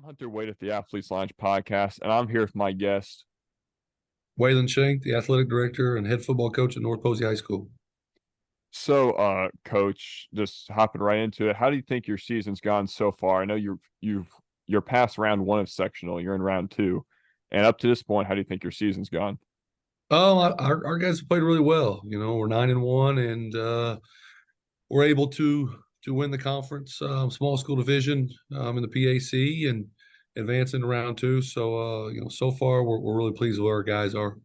Hunter Wade at the Athletes Lounge podcast, and I'm here with my guest. Waylon Schenk, the athletic director and head football coach at North Posey High School. Coach, just hopping right into it. How do you think your season's gone so far? I know you're past round one of sectional. You're in round two, and up to this point, how do you think your season's gone? Our guys have played really well. We're 9-1, and we're able to win the conference small school division in the PAC and advance into round two. So so far we're really pleased with where our guys are.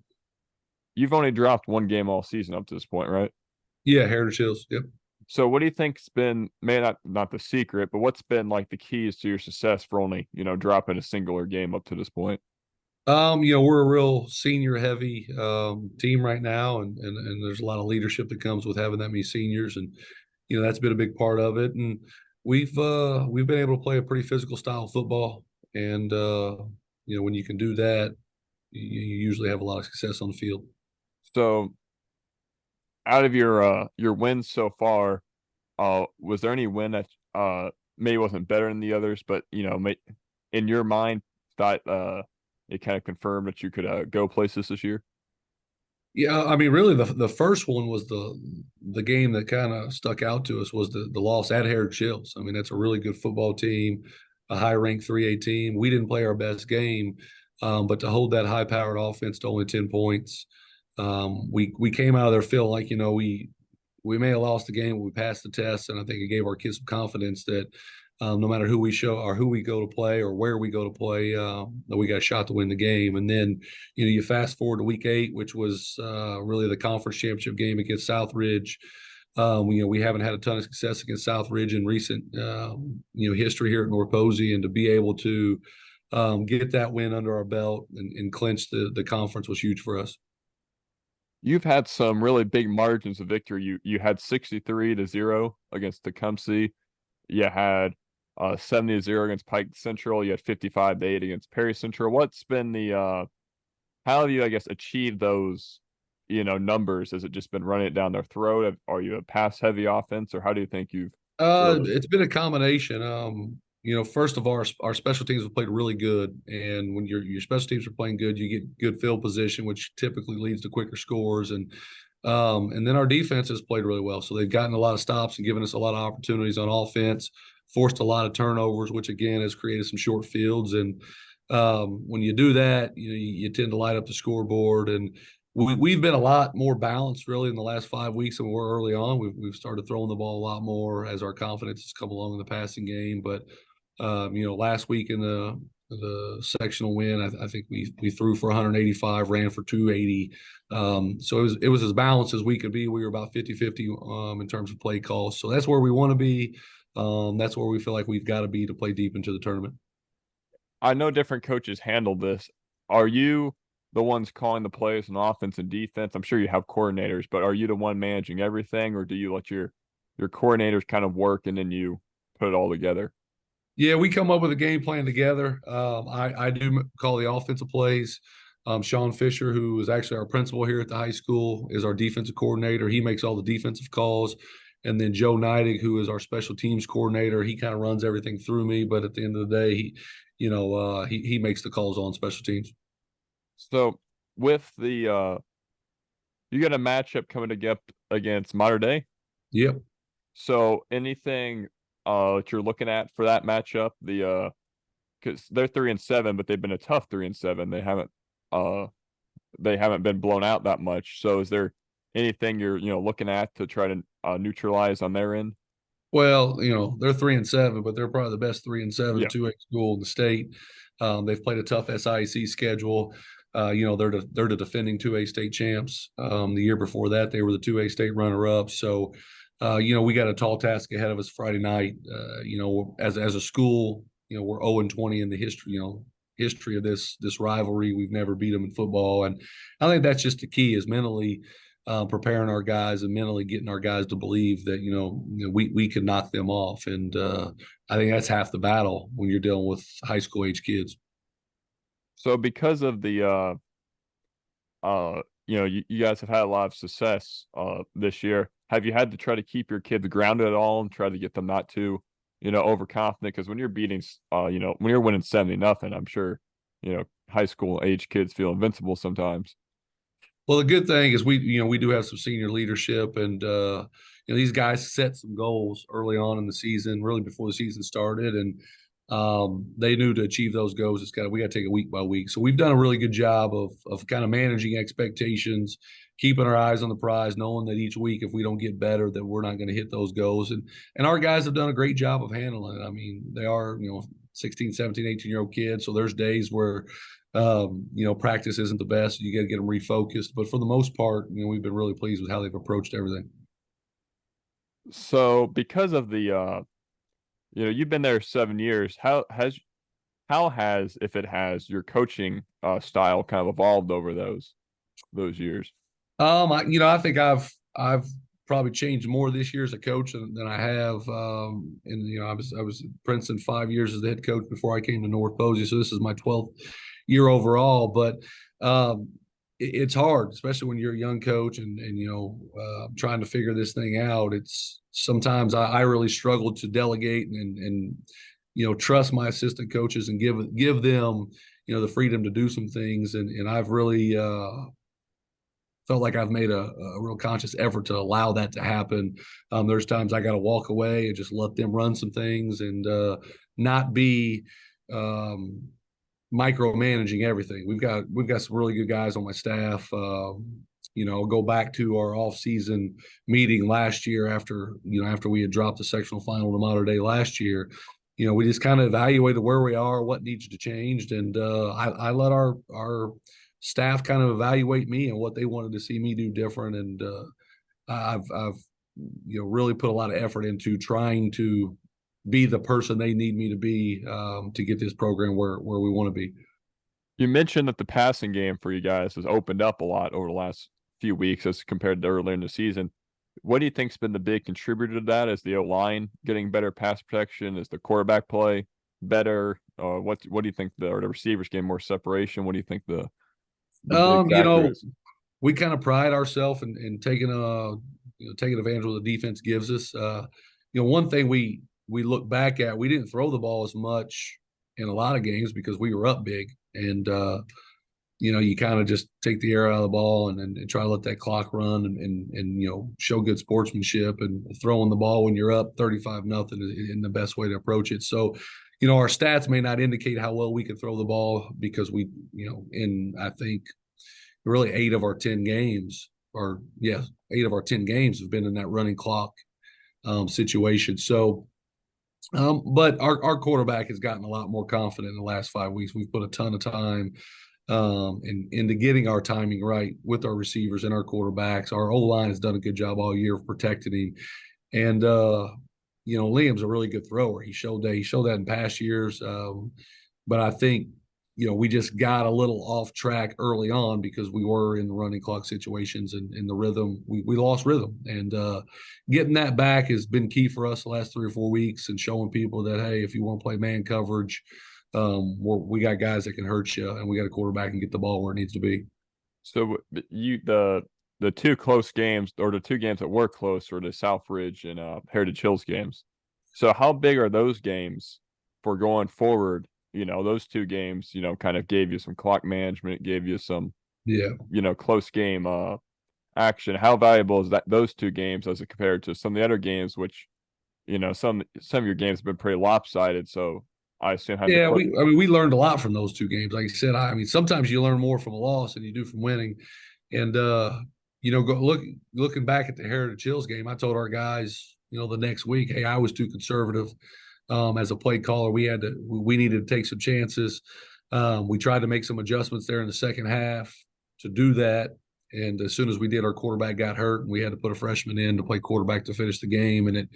You've only dropped one game all season up to this point, right? Yeah, Heritage Hills. Yep. So what do you think's been, may not the secret, but what's been like the keys to your success for only dropping a singular game up to this point? We're a real senior heavy team right now, and there's a lot of leadership that comes with having that many seniors, and that's been a big part of it. And we've been able to play a pretty physical style of football, and when you can do that, you usually have a lot of success on the field. So out of your wins so far, was there any win that maybe wasn't better than the others, but in your mind thought it kind of confirmed that you could go places this year? Yeah, I mean, really, the first one was the game that kind of stuck out to us was the loss at Heritage Hills. I mean, that's a really good football team, a high ranked 3A team. We didn't play our best game, but to hold that high powered offense to only 10 points, we came out of there feeling like we may have lost the game, but we passed the test, and I think it gave our kids some confidence that no matter who we show or who we go to play or where we go to play, that we got a shot to win the game. And then, you fast forward to week 8, which was really the conference championship game against Southridge. We haven't had a ton of success against Southridge in recent, history here at North Posey, and to be able to get that win under our belt and clinch the conference was huge for us. You've had some really big margins of victory. You had 63-0 against Tecumseh. You had 70-0 against Pike Central. You had 55-8 against Perry Central. What's been the how have you, I guess, achieved those, numbers? Has it just been running it down their throat? Are you a pass heavy offense, or how do you think you've really? It's been a combination. First of all, our special teams have played really good, and when your special teams are playing good, you get good field position, which typically leads to quicker scores, and then our defense has played really well. So they've gotten a lot of stops and given us a lot of opportunities on offense, forced a lot of turnovers, which again has created some short fields. And when you do that, you tend to light up the scoreboard. And we've been a lot more balanced really in the last 5 weeks than we were early on. We've started throwing the ball a lot more as our confidence has come along in the passing game. But last week in the sectional win, I think we threw for 185, ran for 280. So it was as balanced as we could be. We were about 50-50 in terms of play calls. So that's where we want to be. That's where we feel like we've got to be to play deep into the tournament. I know different coaches handle this. Are you the ones calling the plays on offense and defense? I'm sure you have coordinators, but are you the one managing everything, or do you let your coordinators kind of work and then you put it all together? Yeah, we come up with a game plan together. I do call the offensive plays. Sean Fisher, who is actually our principal here at the high school, is our defensive coordinator. He makes all the defensive calls. And then Joe Neidig, who is our special teams coordinator, he kind of runs everything through me. But at the end of the day, he makes the calls on special teams. So with the you got a matchup coming up against Modern Day. Yep. So anything that you're looking at for that matchup, because they're 3-7, but they've been a tough 3-7. Uh they haven't been blown out that much. So is there anything you're looking at to try to neutralize on their end? Well, they're 3-7, but they're probably the best 3-7 Yeah. 2A school in the state. They've played a tough SIAC schedule. They're the defending 2A state champs. The year before that, they were the 2A state runner-up. So, we got a tall task ahead of us Friday night. As a school, we're 0-20 in the history of this rivalry. We've never beat them in football, and I think that's just the key is mentally preparing our guys and mentally getting our guys to believe that we can knock them off. And I think that's half the battle when you're dealing with high school age kids. So because of the you guys have had a lot of success this year. Have you had to try to keep your kids grounded at all and try to get them not to, overconfident? Because when you're beating, when you're winning 70-0, I'm sure, high school age kids feel invincible sometimes. Well, the good thing is we do have some senior leadership, and these guys set some goals early on in the season, really before the season started, and they knew to achieve those goals. We got to take it week by week. So we've done a really good job of kind of managing expectations, keeping our eyes on the prize, knowing that each week if we don't get better, that we're not going to hit those goals, and our guys have done a great job of handling it. I mean, they are 16, 17, 18-year-old kids, so there's days where practice isn't the best. You got to get them refocused. But for the most part, we've been really pleased with how they've approached everything. So because of you've been there 7 years, how has, if it has, your coaching style kind of evolved over those years? I think I've probably changed more this year as a coach than I have. And I was at Princeton 5 years as the head coach before I came to North Posey, so this is my 12th year overall. But it's hard, especially when you're a young coach and trying to figure this thing out. It's sometimes I really struggle to delegate and trust my assistant coaches and give them the freedom to do some things. And I've really felt like I've made a real conscious effort to allow that to happen. There's times I got to walk away and just let them run some things and not be micromanaging everything. We've got some really good guys on my staff. Go back to our off-season meeting last year after we had dropped the sectional final to Mater Dei last year. We just kind of evaluated where we are, what needs to change, and I let our staff kind of evaluate me and what they wanted to see me do different. And I've really put a lot of effort into trying to be the person they need me to be to get this program where we want to be. You mentioned that the passing game for you guys has opened up a lot over the last few weeks as compared to earlier in the season. What do you think's been the big contributor to that? Is the O-line getting better pass protection? Is the quarterback play better? What do you think the receivers getting more separation? What do you think the big factor is? We kind of pride ourselves in taking advantage of what the defense gives us. One thing we look back at, we didn't throw the ball as much in a lot of games because we were up big, and you kind of just take the air out of the ball and try to let that clock run and show good sportsmanship, and throwing the ball when you're up 35-0 is the best way to approach it. So our stats may not indicate how well we can throw the ball because I think really 8 of our 10 games have been in that running clock situation. So, but our quarterback has gotten a lot more confident in the last 5 weeks. We've put a ton of time into getting our timing right with our receivers and our quarterbacks. Our O-line has done a good job all year of protecting him. And Liam's a really good thrower. He showed that in past years. But I think we just got a little off track early on because we were in the running clock situations and in the rhythm. We lost rhythm, and getting that back has been key for us the last 3 or 4 weeks, and showing people that, hey, if you want to play man coverage, we got guys that can hurt you, and we got a quarterback and get the ball where it needs to be. So the two close games, or the two games that were close, were the Southridge and Heritage Hills games. So how big are those games for going forward? Those two games, kind of gave you some clock management, gave you some, close game action. How valuable is those two games as compared to some of the other games, which, some of your games have been pretty lopsided. So I assume we learned a lot from those two games. Like I said, I mean, sometimes you learn more from a loss than you do from winning. And looking back at the Heritage Hills game, I told our guys, the next week, hey, I was too conservative. As a play caller, we needed to take some chances. We tried to make some adjustments there in the second half to do that. And as soon as we did, our quarterback got hurt, and we had to put a freshman in to play quarterback to finish the game, and it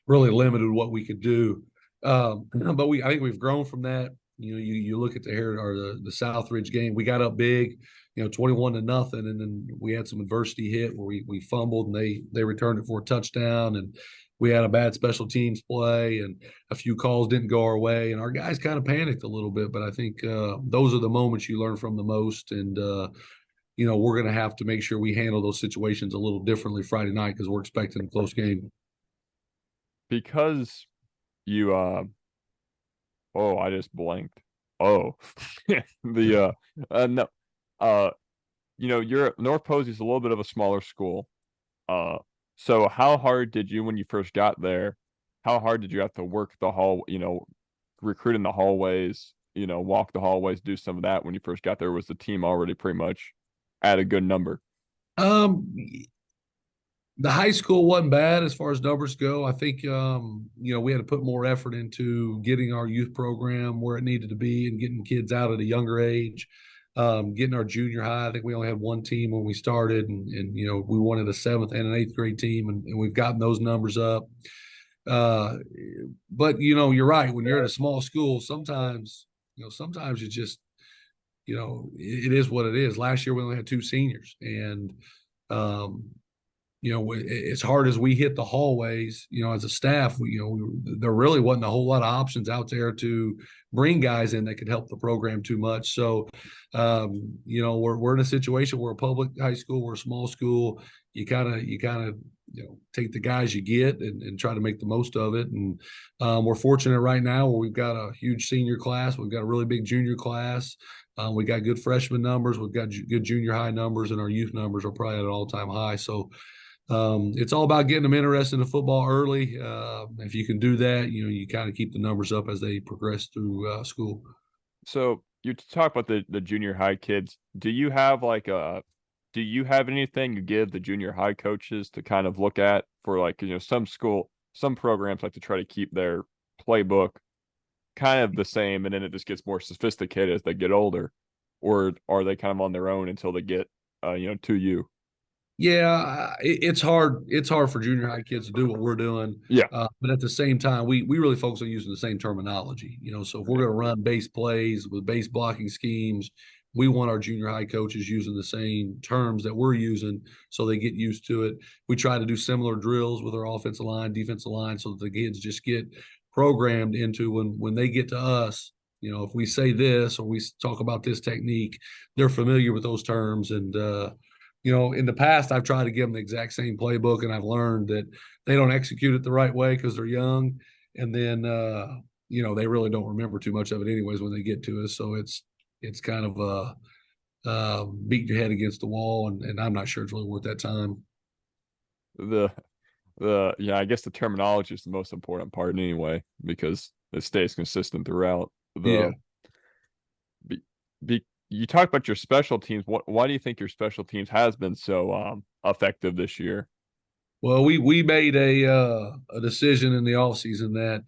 really limited what we could do. But I think we've grown from that. You look at the Southridge game, we got up big, 21-0, and then we had some adversity hit where we fumbled, and they returned it for a touchdown, and we had a bad special teams play, and a few calls didn't go our way, and our guys kind of panicked a little bit. But I think those are the moments you learn from the most, and we're going to have to make sure we handle those situations a little differently Friday night because we're expecting a close game. Because you oh, I just blanked. Oh, the no, uh, you're North Posey's a little bit of a smaller school. Uh, so how hard did you when you first got there? How hard did you have to work the hall? Recruit in the hallways. Walk the hallways, do some of that when you first got there. Was the team already pretty much at a good number? Um, the high school wasn't bad as far as numbers go. I think we had to put more effort into getting our youth program where it needed to be and getting kids out at a younger age. Getting our junior high. I think we only had one team when we started, and we wanted a seventh and an eighth grade team, and we've gotten those numbers up. Uh, but you're right. When you're at a small school, sometimes you just it is what it is. Last year we only had two seniors, and um, as hard as we hit the hallways, as a staff, there really wasn't a whole lot of options out there to bring guys in that could help the program too much. So, we're in a situation where a public high school, we're a small school. You kind of take the guys you get and try to make the most of it. And we're fortunate right now where we've got a huge senior class. We've got a really big junior class. We got good freshman numbers. We've got good junior high numbers, and our youth numbers are probably at an all-time high. So it's all about getting them interested in football early. If you can do that, you kind of keep the numbers up as they progress through school. So you talk about the junior high kids. Do you have anything you give the junior high coaches to kind of look at for some programs like to try to keep their playbook kind of the same and then it just gets more sophisticated as they get older, or are they kind of on their own until they get to you? Yeah, it's hard. It's hard for junior high kids to do what we're doing, Yeah. but at the same time, we really focus on using the same terminology. So if we're going to run base plays with base blocking schemes, we want our junior high coaches using the same terms that we're using, so they get used to it. We try to do similar drills with our offensive line, defensive line, so that the kids just get programmed into when they get to us. If we say this or we talk about this technique, they're familiar with those terms. And in the past, I've tried to give them the exact same playbook, and I've learned that they don't execute it the right way because they're young, and then they really don't remember too much of it anyways when they get to us. So it's kind of beating your head against the wall, and I'm not sure it's really worth that time. The I guess the terminology is the most important part anyway because it stays consistent throughout. Yeah. Be, you talk about your special teams. Why do you think your special teams has been so effective this year? Well, we made a decision in the offseason that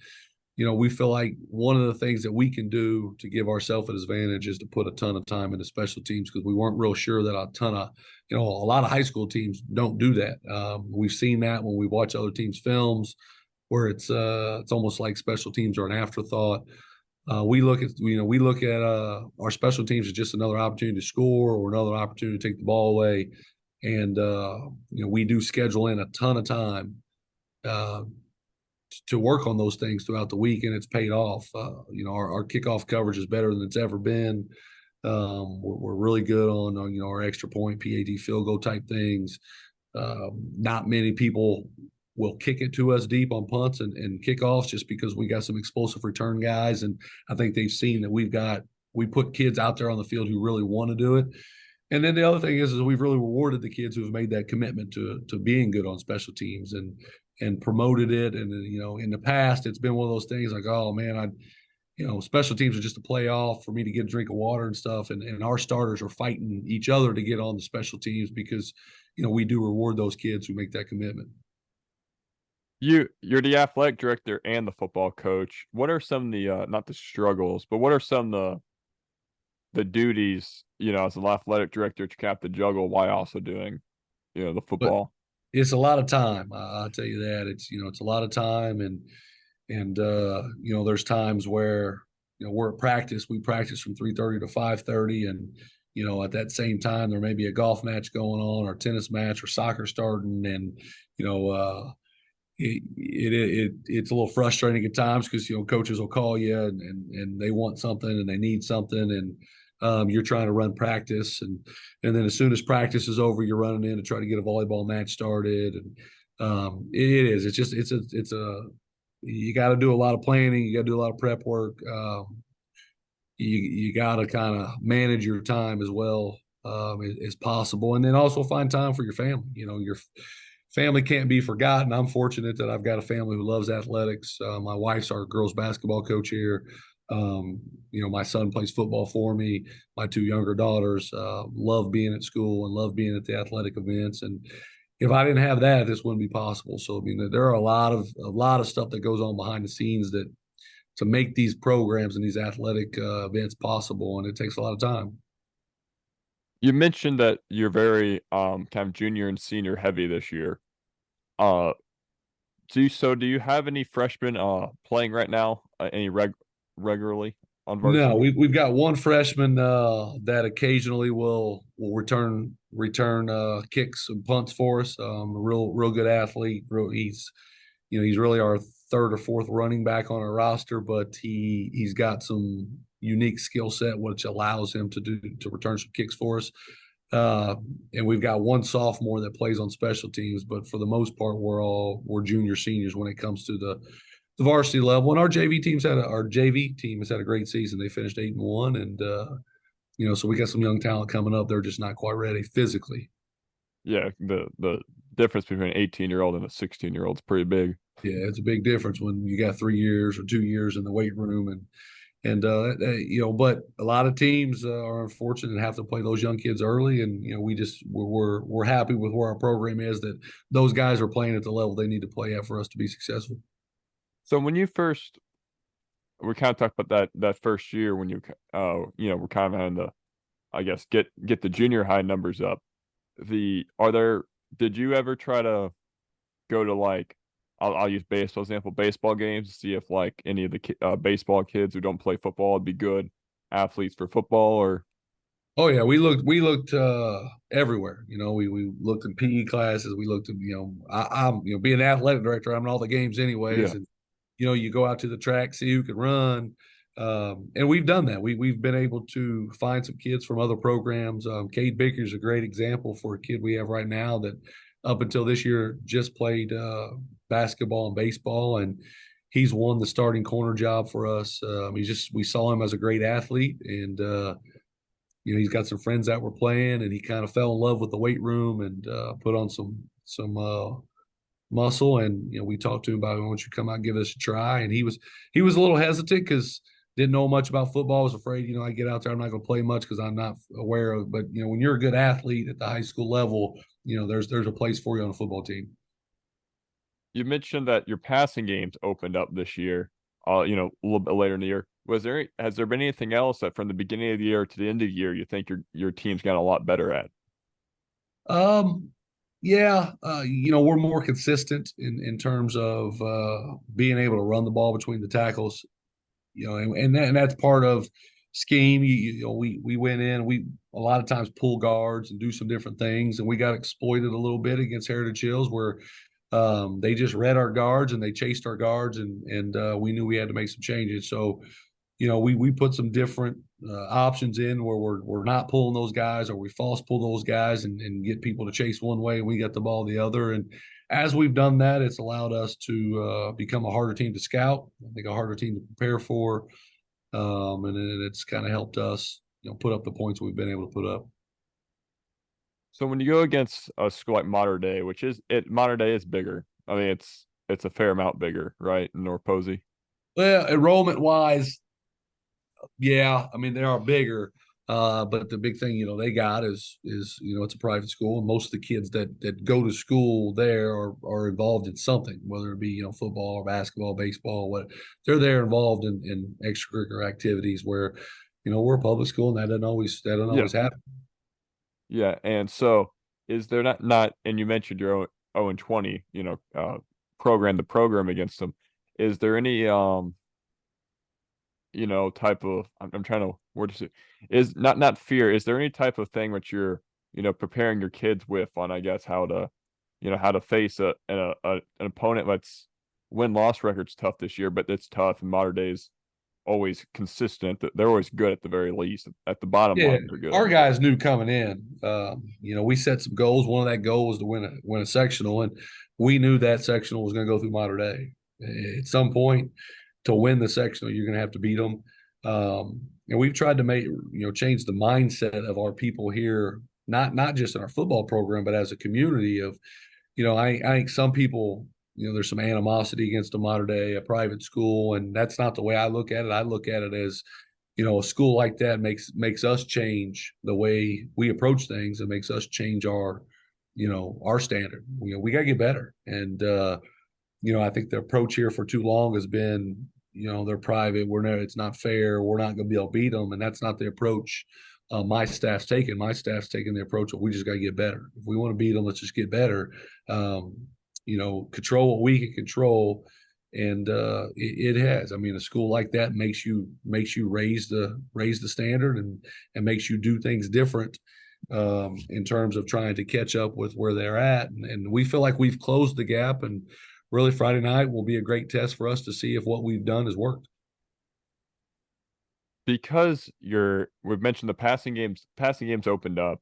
we feel like one of the things that we can do to give ourselves an advantage is to put a ton of time into special teams, because we weren't real sure that a lot of high school teams don't do that. We've seen that when we watch other teams' films, where it's almost like special teams are an afterthought. We look at our special teams as just another opportunity to score or another opportunity to take the ball away, and we do schedule in a ton of time uh, to work on those things throughout the week, and it's paid off. Our kickoff coverage is better than it's ever been. We're really good on our extra point, PAT field goal type things. Not many people will kick it to us deep on punts and kickoffs just because we got some explosive return guys, and I think they've seen that we put kids out there on the field who really want to do it. And then the other thing is we've really rewarded the kids who have made that commitment to being good on special teams and promoted it. And in the past, it's been one of those things like, oh man, special teams are just a playoff for me to get a drink of water and stuff. And our starters are fighting each other to get on the special teams because we do reward those kids who make that commitment. You're the athletic director and the football coach. What are some of the not the struggles, but what are some of the duties, as an athletic director to have to juggle while also doing, the But football? it's a lot of time. I'll tell you that. It's a lot of time, and there's times where we're at practice. We practice from 3:30 to 5:30, and at that same time there may be a golf match going on, or tennis match, or soccer starting, and it's a little frustrating at times because coaches will call you and they want something and they need something, and you're trying to run practice, and then as soon as practice is over, you're running in to try to get a volleyball match started, and it is it's just you got to do a lot of planning. You got to do a lot of prep work. You got to kind of manage your time as well as possible, and then also find time for your family. Your family can't be forgotten. I'm fortunate that I've got a family who loves athletics. My wife's our girls basketball coach here. My son plays football for me. My two younger daughters love being at school and love being at the athletic events. And if I didn't have that, this wouldn't be possible. So I mean, there are a lot of stuff that goes on behind the scenes that to make these programs and these athletic events possible, and it takes a lot of time. You mentioned that you're very kind of junior and senior heavy this year. Uh, do you have any freshmen playing right now? Any regularly on No, varsity? we've got one freshman that occasionally will return kicks and punts for us. A real good athlete. He's really our third or fourth running back on our roster, but he's got some unique skill set which allows him to return some kicks for us. Uh, and we've got one sophomore that plays on special teams, but for the most part, we're junior seniors when it comes to the varsity level. And our JV team has had a great season. They finished 8-1, and so we got some young talent coming up. They're just not quite ready physically. Yeah, the difference between an 18-year-old and a 16-year-old is pretty big. Yeah, it's a big difference when you got 3 years or 2 years in the weight room, but a lot of teams are unfortunate and have to play those young kids early, and we're happy with where our program is, that those guys are playing at the level they need to play at for us to be successful. So when you first, we kind of talked about that first year when we're kind of having to, I guess, get the junior high numbers up. The are there Did you ever try to go to like I'll use baseball example, baseball games to see if like any of the baseball kids who don't play football would be good athletes for football or Oh yeah, we looked everywhere. We looked in PE classes. We looked at I'm being an athletic director. I'm in all the games anyways, yeah. and you go out to the track, see who can run, and we've done that. We've been able to find some kids from other programs. Cade Baker is a great example for a kid we have right now that up until this year just played basketball and baseball, and he's won the starting corner job for us. We saw him as a great athlete, and he's got some friends that were playing, and he kind of fell in love with the weight room and put on some muscle. And we talked to him about, why don't you come out and give us a try? And he was a little hesitant because didn't know much about football. Was afraid, I get out there, I'm not going to play much because I'm not aware of. But when you're a good athlete at the high school level, there's a place for you on a football team. You mentioned that your passing games opened up this year, a little bit later in the year. Has there been anything else that from the beginning of the year to the end of the year you think your team's got a lot better at? Um, yeah, we're more consistent in terms of being able to run the ball between the tackles. And that's part of scheme. We went in, we a lot of times pull guards and do some different things, and we got exploited a little bit against Heritage Hills where they just read our guards and they chased our guards, and we knew we had to make some changes. So we put some different options in where we're not pulling those guys, or we false pull those guys and get people to chase one way and we get the ball the other. And as we've done that, it's allowed us to become a harder team to scout, I think a harder team to prepare for. And it's kind of helped us, put up the points we've been able to put up. So when you go against a school like Mater Dei, Mater Dei is bigger. I mean, it's a fair amount bigger, right? In North Posey. Well, enrollment wise, yeah, I mean they are bigger, but the big thing they got is it's a private school, and most of the kids that go to school there are involved in something, whether it be football or basketball, baseball, what they're there involved in extracurricular activities. Where we're a public school, and that doesn't always Yeah. happen. Yeah. And so is there not and you mentioned your 0-20, program against them. Is there any type of I'm trying to word this is not fear. Is there any type of thing that you're, preparing your kids with on, I guess, how to face an opponent that's win-loss record's tough this year, but it's tough and Mater Dei's always consistent. They're always good at the very least. At the bottom Yeah, line, they're good. our guys knew coming in. We set some goals. One of that goal was to win a sectional, and we knew that sectional was going to go through Mater Dei. At some point, to win the sectional, you're going to have to beat them. And we've tried to change the mindset of our people here, not just in our football program, but as a community of, I think some people, there's some animosity against a modern day, a private school, and that's not the way I look at it. I look at it as, a school like that makes us change the way we approach things and makes us change our standard. We got to get better. And, I think the approach here for too long has been, they're private. It's not fair. We're not going to be able to beat them. And that's not the approach my staff's taking. My staff's taking the approach of we just got to get better. If we want to beat them, let's just get better. Control what we can control. And it has. I mean, a school like that makes you raise the standard and makes you do things different in terms of trying to catch up with where they're at. And we feel like we've closed the gap, and really Friday night will be a great test for us to see if what we've done has worked. Because we've mentioned the passing games opened up.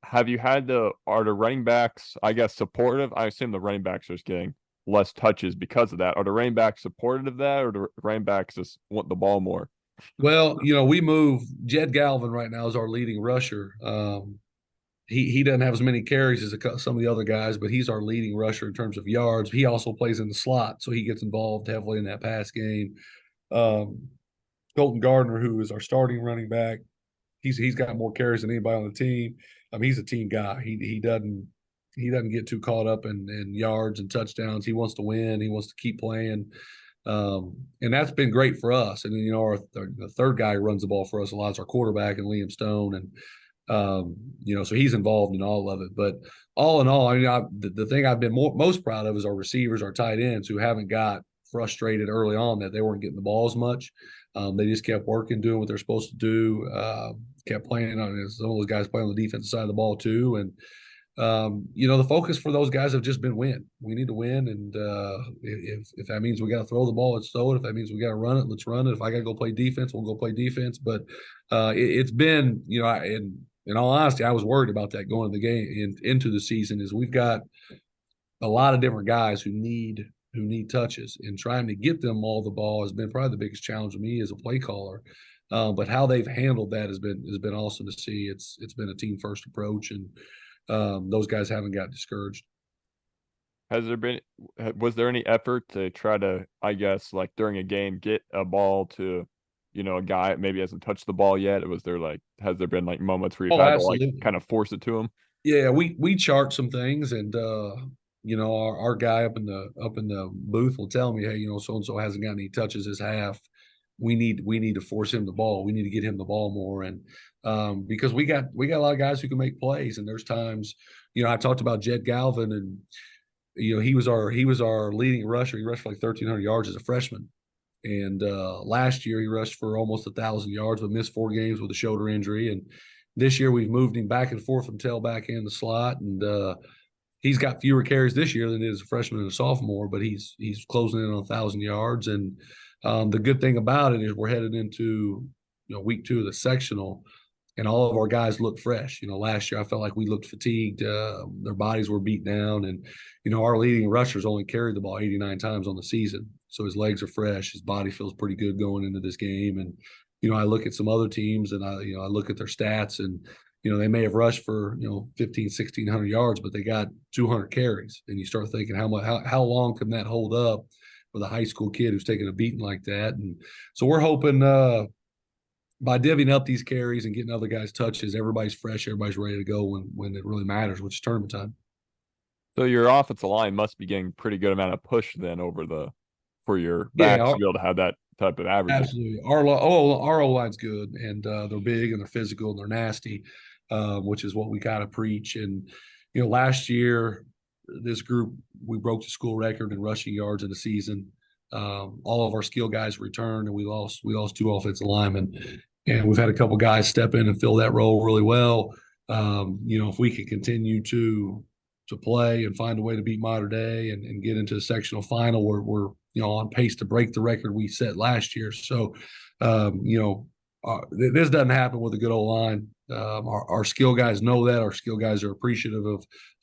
Have you had are the running backs, I guess, supportive? I assume the running backs are just getting less touches because of that. Are the running backs supportive of that, or the running backs just want the ball more? Well, we move Jed Galvin right now is our leading rusher. He doesn't have as many carries as some of the other guys, but he's our leading rusher in terms of yards. He also plays in the slot, so he gets involved heavily in that pass game. Colton Gardner, who is our starting running back, he's got more carries than anybody on the team. I mean, he's a team guy. He doesn't get too caught up in yards and touchdowns. He wants to win. He wants to keep playing. And that's been great for us. And then, the third guy who runs the ball for us a lot is our quarterback, and Liam Stone. And, so he's involved in all of it. But all in all, I mean, the thing I've been most proud of is our receivers, our tight ends, who haven't got frustrated early on that they weren't getting the ball as much. They just kept working, doing what they're supposed to do, kept playing on some of those guys playing on the defensive side of the ball too. And, the focus for those guys have just been win. We need to win. And if that means we got to throw the ball, let's throw it. If that means we got to run it, let's run it. If I got to go play defense, we'll go play defense. But it's been, in all honesty, I was worried about that going the game into the season. Is we've got a lot of different guys who need touches, and trying to get them all the ball has been probably the biggest challenge of me as a play caller. But how they've handled that has been awesome to see. It's been a team first approach, and those guys haven't got discouraged. Was there any effort to try to, I guess, like during a game, get a ball to, a guy maybe hasn't touched the ball yet? Has there been like moments where you've had to like kind of force it to him? Yeah, we chart some things, and our guy up in the booth will tell me, hey, so and so hasn't got any touches this half. We need to force him the ball. We need to get him the ball more, and because we got a lot of guys who can make plays, and there's times, I talked about Jed Galvin, and he was our leading rusher. He rushed for like 1,300 yards as a freshman, and last year he rushed for almost 1,000 yards, but missed 4 games with a shoulder injury. And this year we've moved him back and forth from tailback and the slot, and he's got fewer carries this year than he is a freshman and a sophomore, but he's closing in on 1,000 yards. And the good thing about it is we're headed into week 2 of the sectional, and all of our guys look fresh. Last year I felt like we looked fatigued. Their bodies were beat down, and our leading rushers only carried the ball 89 times on the season, so his legs are fresh. His body feels pretty good going into this game. And I look at some other teams, and I look at their stats, and they may have rushed for 1,600 yards, but they got 200 carries, and you start thinking how long can that hold up with a high school kid who's taking a beating like that? And so we're hoping by divvying up these carries and getting other guys touches, everybody's fresh, everybody's ready to go when it really matters, which is tournament time. So your offensive line must be getting pretty good amount of push then for your backs to be able to have that type of average. Absolutely. Our O-line's good, and they're big and they're physical and they're nasty, which is what we kind of preach. And, last year, this group, we broke the school record in rushing yards in the season. All of our skill guys returned, and we lost 2 offensive linemen. And we've had a couple guys step in and fill that role really well. If we can continue to play and find a way to beat Mater Dei and get into the sectional final, we're on pace to break the record we set last year. So, this doesn't happen with a good O-line. Our skill guys know that. Our skill guys are appreciative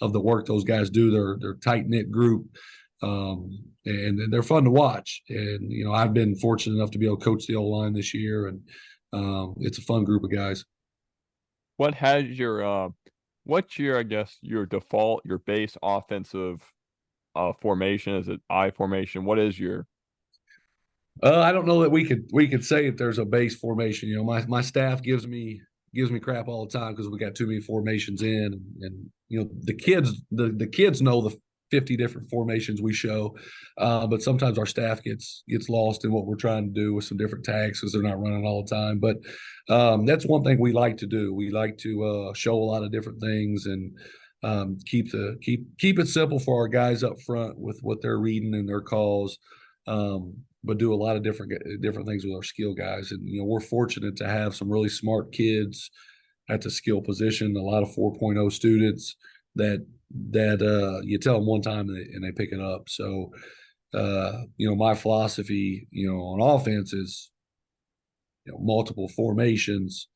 of the work those guys do. They're tight-knit group. and they're fun to watch. And I've been fortunate enough to be able to coach the O line this year, and it's a fun group of guys. What has your what's your, I guess, your default, your base offensive formation? Is it I formation? What is your I don't know that we could say that there's a base formation. My staff gives me crap all the time because we got too many formations in, and the kids know the 50 different formations we show, but sometimes our staff gets lost in what we're trying to do with some different tags because they're not running all the time. But that's one thing we like to do. We like to show a lot of different things and keep it simple for our guys up front with what they're reading and their calls. But do a lot of different things with our skill guys. And we're fortunate to have some really smart kids at the skill position. A lot of 4.0 students that you tell them one time and they pick it up. So my philosophy on offense is multiple formations.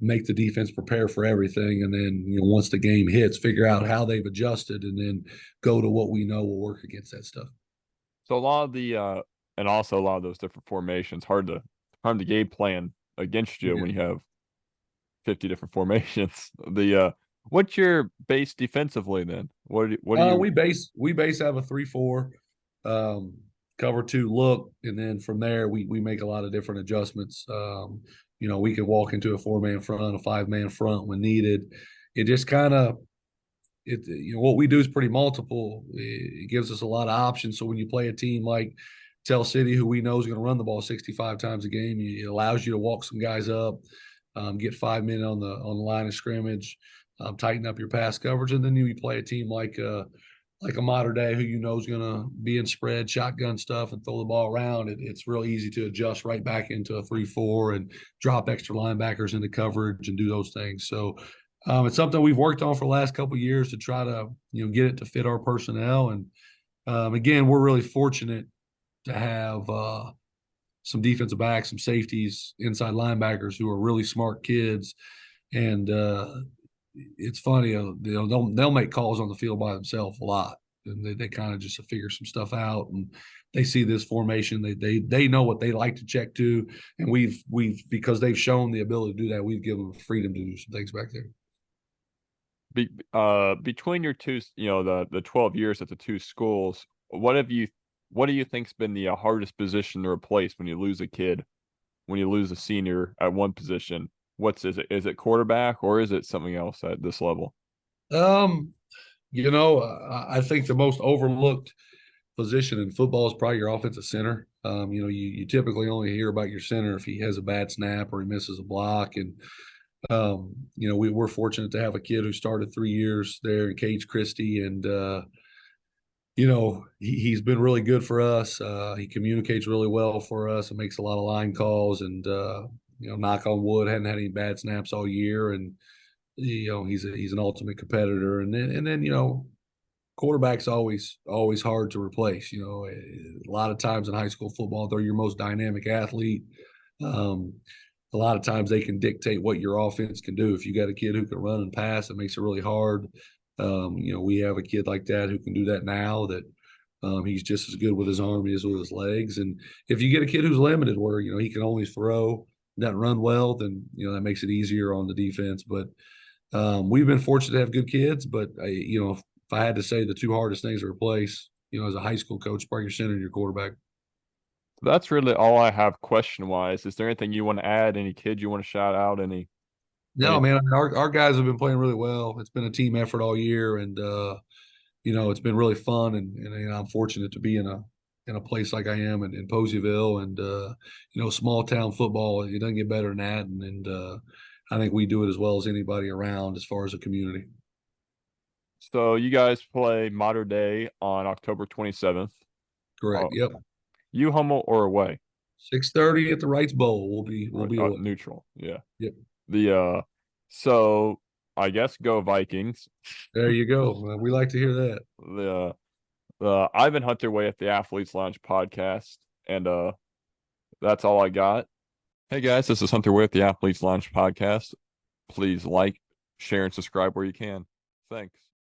Make the defense prepare for everything, and then once the game hits, figure out how they've adjusted, and then go to what we know will work against that stuff. so a lot of the and also a lot of those different formations hard to game plan against you Yeah. when you have 50 different formations. The what's your base defensively then? What do you We base have a 3-4, um, cover two look, and then from there we make a lot of different adjustments. We could walk into a 4-man front, a 5-man front when needed. It just kind of what we do is pretty multiple. It gives us a lot of options. So when you play a team like Tell City, who we know is going to run the ball 65 times a game, it allows you to walk some guys up, get 5 men on the line of scrimmage, tighten up your pass coverage, and then you play a team like a Mater Dei who is going to be in spread, shotgun stuff, and throw the ball around. It's real easy to adjust right back into a 3-4 and drop extra linebackers into coverage and do those things. So it's something we've worked on for the last couple of years to try to get it to fit our personnel. And again, we're really fortunate to have some defensive backs, some safeties, inside linebackers who are really smart kids. And it's funny, they'll make calls on the field by themselves a lot, and they kind of just figure some stuff out. And they see this formation, they know what they like to check to, and we've because they've shown the ability to do that, we've given them freedom to do some things back there. between your two, the 12 years at the two schools, what do you think's been the hardest position to replace when you lose a kid, when you lose a senior at one position? Is it? Is it quarterback or is it something else at this level? Um, I think the most overlooked position in football is probably your offensive center. You typically only hear about your center if he has a bad snap or he misses a block. And we're fortunate to have a kid who started 3 years there in Cage Christie, and he's been really good for us. He communicates really well for us and makes a lot of line calls. And knock on wood, hadn't had any bad snaps all year. And he's an ultimate competitor. And then quarterback's always hard to replace. A lot of times in high school football, they're your most dynamic athlete. Um, a lot of times they can dictate what your offense can do. If you got a kid who can run and pass, it makes it really hard. We have a kid like that who can do that now. That he's just as good with his arm as with his legs. And if you get a kid who's limited, where he can only throw, doesn't run well, then that makes it easier on the defense. But we've been fortunate to have good kids. But if I had to say the two hardest things to replace, as a high school coach, probably your center and your quarterback. That's really all I have question wise. Is there anything you want to add? Any kid you want to shout out? No, Any man, I mean, our guys have been playing really well. It's been a team effort all year, and it's been really fun. And I'm fortunate to be in a place like I am in Poseyville, and small town football. It doesn't get better than that, and I think we do it as well as anybody around as far as a community. So you guys play Mater Dei on October 27th. Correct. Yep. You home or away? 6:30 at the Wrights Bowl. We'll be away. Neutral. Yeah. Yep. The so I guess go Vikings. There you go. We like to hear that. The Ivan Hunter Way at the Athletes Lounge podcast, and that's all I got. Hey guys, this is Hunter Way at the Athletes Lounge podcast. Please like, share, and subscribe where you can. Thanks.